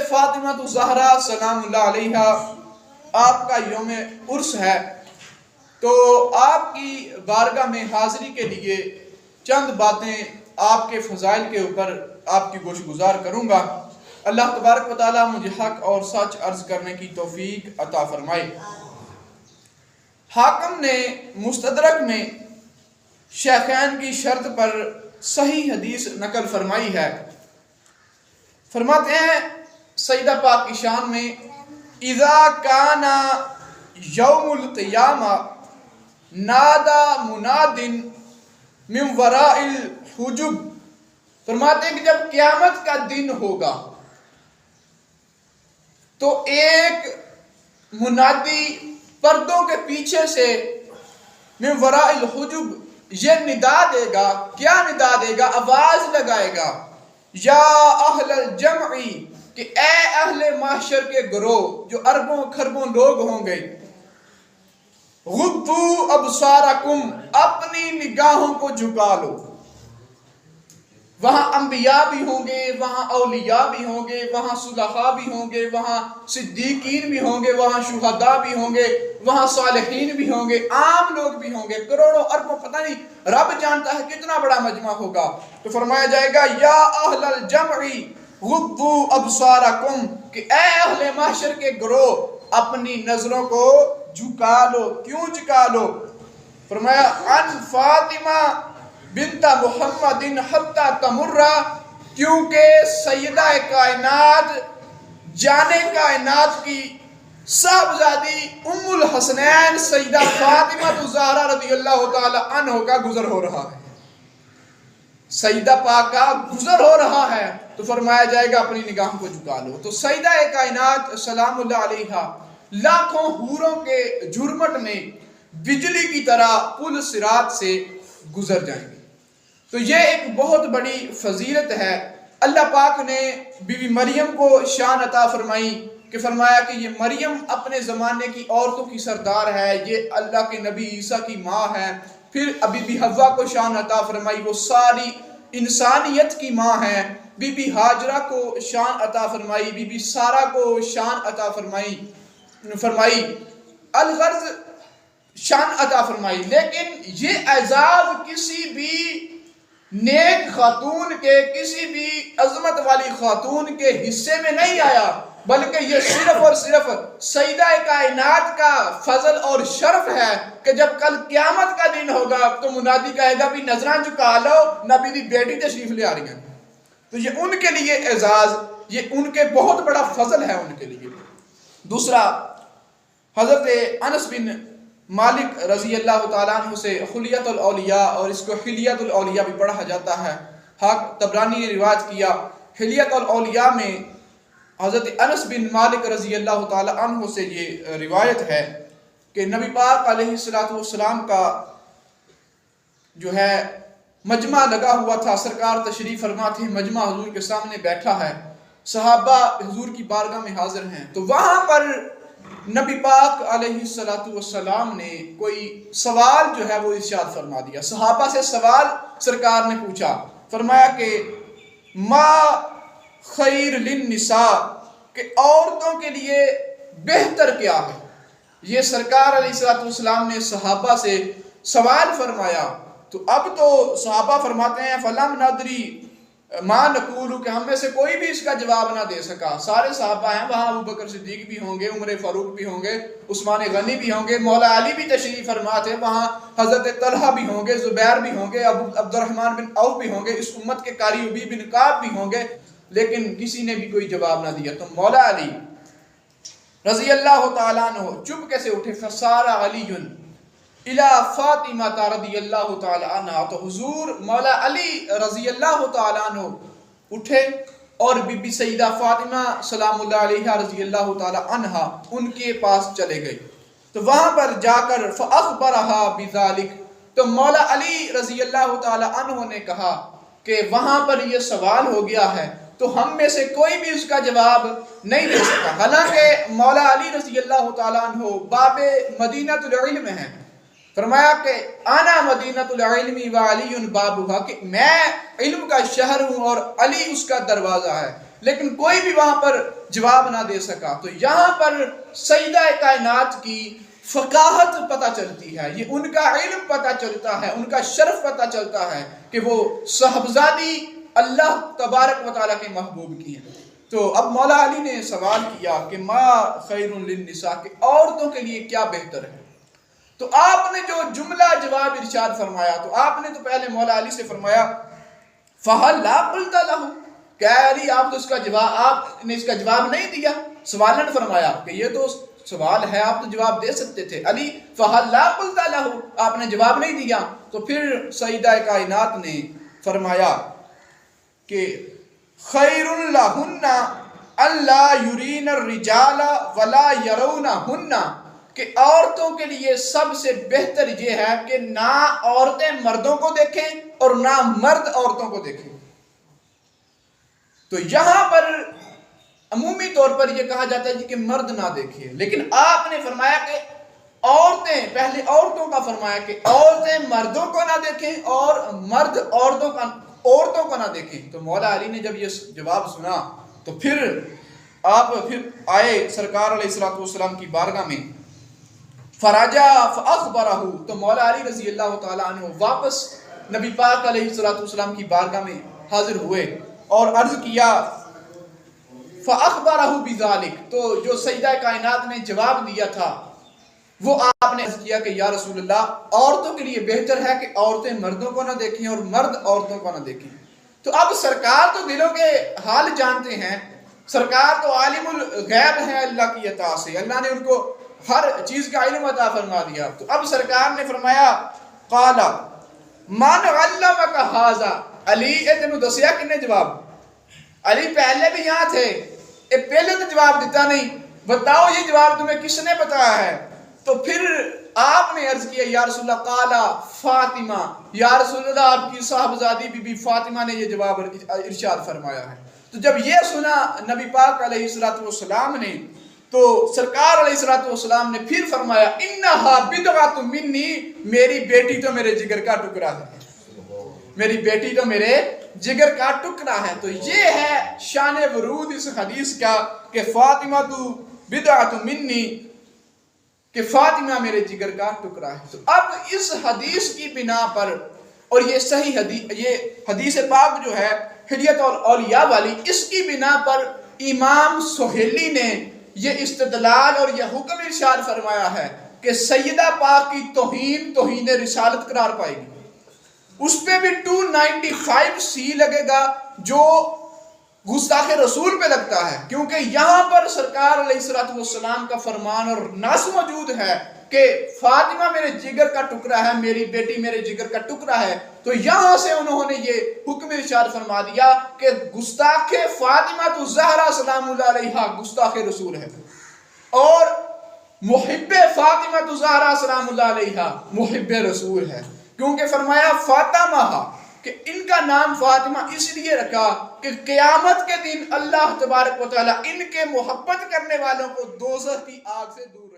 فاطمہ الزہرا سلام اللہ علیہا آپ کا یوم عرس ہے، تو آپ کی بارگاہ میں حاضری کے لیے چند باتیں آپ کے فضائل کے اوپر آپ کی گوش گزار کروں گا۔ اللہ تبارک و تعالی مجھے حق اور سچ عرض کرنے کی توفیق عطا فرمائے۔ حاکم نے مستدرک میں شیخین کی شرط پر صحیح حدیث نقل فرمائی ہے۔ فرماتے ہیں سیدہ پاک کی شان میں، اذا کان یوم القیامہ نادا مناد من وراء الحجب، فرماتے ہیں کہ جب قیامت کا دن ہوگا تو ایک منادی پردوں کے پیچھے سے من وراء الحجب یہ ندا دے گا۔ کیا ندا دے گا؟ آواز لگائے گا، یا اہل الجمع، کہ اے اہل محشر کے گروہ جو اربوں کھربوں لوگ ہوں گے، غضوا ابصارکم، اپنی نگاہوں کو جھکا لو۔ وہاں انبیاء بھی ہوں گے، وہاں اولیاء بھی ہوں گے، وہاں صلحاء بھی ہوں گے، وہاں صدیقین بھی ہوں گے، وہاں شہداء بھی ہوں گے، وہاں صالحین بھی ہوں گے، عام لوگ بھی ہوں گے، کروڑوں اربوں، پتہ نہیں رب جانتا ہے کتنا بڑا مجمع ہوگا۔ تو فرمایا جائے گا، یا اہل الجمع غضوا ابصارکم، کہ اے اہل محشر کے گروہ اپنی نظروں کو جھکا لو۔ کیوں جھکا لو؟ فرمایا عن فاطمہ بنت محمد حتی تمرہ، کیونکہ سیدہ کائنات جان کائنات کی صاحبزادی ام الحسنین سیدہ فاطمہ الزہرا رضی اللہ تعالی عنہ کا گزر ہو رہا ہے، سیدہ پاک کا گزر ہو رہا ہے، تو فرمایا جائے گا اپنی نگاہوں کو جھکا لو۔ تو سیدہ کائنات سلام اللہ علیہا لاکھوں حوروں کے جھرمٹ میں بجلی کی طرح پل صراط سے گزر جائیں گے۔ تو یہ ایک بہت بڑی فضیلت ہے۔ اللہ پاک نے بی بی مریم کو شان عطا فرمائی کہ فرمایا کہ یہ مریم اپنے زمانے کی عورتوں کی سردار ہے، یہ اللہ کے نبی عیسیٰ کی ماں ہے۔ پھر بی بی حوا کو شان عطا فرمائی، وہ ساری انسانیت کی ماں ہے۔ بی بی ہاجرہ کو شان عطا فرمائی، بی بی سارہ کو شان عطا فرمائی، الغرض شان عطا فرمائی۔ لیکن یہ اعزاز کسی بھی نیک خاتون کے، کسی بھی عظمت والی خاتون کے حصے میں نہیں آیا، بلکہ یہ صرف اور صرف سیدہ کائنات کا فضل اور شرف ہے کہ جب کل قیامت کا دن ہوگا تو منادی کہے گا بھی نظران جھکا لو، نبی دی بیٹی تشریف لے آ رہی ہیں۔ تو یہ ان کے لیے اعزاز، یہ ان کے بہت بڑا فضل ہے ان کے لیے۔ دوسرا، حضرت انس بن مالک رضی اللہ تعالیٰ عنہ سے خلیت الاولیاء، اور اس کو حلیت الاولیاء بھی پڑھا جاتا ہے، حق طبرانی نے روایت کیا۔ حلیت الاولیاء میں حضرت انس بن مالک رضی اللہ تعالیٰ عنہ سے یہ روایت ہے کہ نبی پاک علیہ السلام کا جو ہے مجمع لگا ہوا تھا، سرکار تشریف فرما تھے، مجمع حضور کے سامنے بیٹھا ہے، صحابہ حضور کی بارگاہ میں حاضر ہیں، تو وہاں پر نبی پاک علیہ السلام نے کوئی سوال جو ہے وہ ارشاد فرما دیا۔ صحابہ سے سوال سرکار نے پوچھا، فرمایا کہ ما خیر للنساء، کہ عورتوں کے لیے بہتر کیا ہے؟ یہ سرکار علیہ السلام نے صحابہ سے سوال فرمایا، تو اب تو صحابہ فرماتے ہیں فلم ندری ما نقول، کہ ہم میں سے کوئی بھی اس کا جواب نہ دے سکا۔ سارے صحابہ ہیں وہاں، ابو بکر صدیق بھی ہوں گے، عمر فاروق بھی ہوں گے، عثمان غنی بھی ہوں گے، مولا علی بھی تشریف فرما تھے وہاں، حضرت طلحہ بھی ہوں گے، زبیر بھی ہوں گے، عبد الرحمن بن عوف بھی ہوں گے، اس امت کے قاری ابی بن کعب بھی ہوں گے، لیکن کسی نے بھی کوئی جواب نہ دیا۔ تو مولا علی رضی اللہ تعالیٰ عنہ چپکے سے اٹھے، فصار علی الی فاطمہ رضی اللہ تعالیٰ عنہ، تو حضور مولا علی رضی اللہ تعالیٰ عنہ اٹھے اور بی بی سیدہ فاطمہ سلام اللہ علیہ رضی اللہ تعالیٰ عنہ ان کے پاس چلے گئے، تو وہاں پر جا کر فاخبرہا بذالک، تو مولا علی رضی اللہ تعالیٰ عنہ نے کہا کہ وہاں پر یہ سوال ہو گیا ہے، تو ہم میں سے کوئی بھی اس کا جواب نہیں دے سکتا۔ حالانکہ مولا علی رضی اللہ تعالیٰ عنہ باب مدینہ العلم ہیں، فرمایا کہ انا مدینہ العلم وعلی بابها، کہ میں علم کا شہر ہوں اور علی اس کا دروازہ ہے۔ لیکن کوئی بھی وہاں پر جواب نہ دے سکا. تو یہاں پر سیدہ کائنات کی فقاہت پتہ چلتی ہے، یہ ان کا علم پتہ چلتا ہے، ان کا شرف پتہ چلتا ہے کہ وہ صاحبزادی اللہ تبارک و تعالیٰ کے محبوب کی ہیں. تو اب مولا علی نے سوال کیا کہ ما خیر للنساء، کہ عورتوں کے لیے کیا بہتر ہے. تو آپ نے جو جملہ جواب ارشاد فرمایا، تو آپ نے تو پہلے مولا علی سے فرمایا فَهَلْ لَا قُلْتَ لَهُ، کہ علی آپ نے اس کا جواب نہیں دیا. سوالن فرمایا کہ یہ تو سوال ہے، آپ تو جواب دے سکتے تھے. علی فَهَلْ لَا قُلْتَ لَهُ، آپ نے جواب نہیں دیا. تو پھر سیدہ کائنات نے فرمایا کہ خیر لہن الا یرین الرجال ولا یرونہن، کہ عورتوں کے لیے سب سے بہتر یہ ہے کہ نہ عورتیں مردوں کو دیکھیں اور نہ مرد عورتوں کو دیکھیں. تو یہاں پر عمومی طور پر یہ کہا جاتا ہے کہ مرد نہ دیکھیں، لیکن آپ نے فرمایا کہ عورتیں، پہلے عورتوں کا فرمایا کہ عورتیں مردوں کو نہ دیکھیں اور مرد عورتوں کو نہ دیکھیں. تو مولا علی نے جب یہ جواب سنا تو پھر آپ آئے سرکار علیہ السلام کی بارگاہ میں. فراجع فاخبرہ، تو مولا علی رضی اللہ تعالیٰ عنہ واپس نبی پاک علیہ السلام کی بارگاہ میں حاضر ہوئے اور عرض کیا فاخبرہ بذالک، تو جو سیدہ کائنات نے جواب دیا تھا وہ آپ نے عرض کیا کہ یا رسول اللہ، عورتوں کے لیے بہتر ہے کہ عورتیں مردوں کو نہ دیکھیں اور مرد عورتوں کو نہ دیکھیں. تو اب سرکار تو دلوں کے حال جانتے ہیں، سرکار تو عالم الغیب ہیں اللہ کی عطا سے، اللہ نے ان کو ہر چیز کا علم عطا فرما دیا. تو اب سرکار نے فرمایا قال من علمک ھذا، علی اے تینوں دسیا کنے جواب؟ علی پہلے بھی یہاں تھے، پہلے تو جواب دیتا نہیں، بتاؤ یہ جواب تمہیں کس نے بتایا ہے؟ تو پھر آپ نے عرض کیا یا رسول اللہ قال فاطمہ، یا رسول اللہ آپ کی صاحبزادی بی بی فاطمہ نے یہ جواب ارشاد فرمایا ہے. تو جب یہ سنا نبی پاک علیہ السلام نے، تو سرکار علیہ السلام نے پھر فرمایا انہا بدعۃ منی، میری بیٹی تو میرے جگر کا ٹکڑا ہے، میری بیٹی تو میرے جگر کا ٹکڑا ہے. تو یہ ہے شان ورود اس حدیث کا کہ فاطمہ تو بدعۃ منی، کہ فاطمہ میرے جگر کا ٹکڑا ہے. تو اب اس حدیث کی بنا پر، اور یہ صحیح حدیث پاک جو ہے حلیت الاولیاء والی، اس کی بنا پر امام سہیلی نے یہ استدلال اور یہ حکم ارشاد فرمایا ہے کہ سیدہ پاک کی توہین رسالت قرار پائے گی. اس پہ بھی 295 لگے گا جو گستاخ رسول پہ لگتا ہے، کیونکہ یہاں پر سرکار علیہ السلام کا فرمان اور نص موجود ہے کہ فاطمہ میرے جگر کا ٹکڑا ہے، میری بیٹی میرے جگر کا ٹکڑا ہے. تو یہاں سے انہوں نے یہ حکم ارشاد فرما دیا کہ گستاخ فاطمہ تو زہرا سلام اللہ علیہا گستاخ رسول ہے، اور محب فاطمہ تو زہرا سلام اللہ علیہا محب رسول ہے. کیونکہ فرمایا فاطمہ، کہ ان کا نام فاطمہ اس لیے رکھا کہ قیامت کے دن اللہ تبارک و تعالیٰ ان کے محبت کرنے والوں کو دوزخ کی آگ سے دور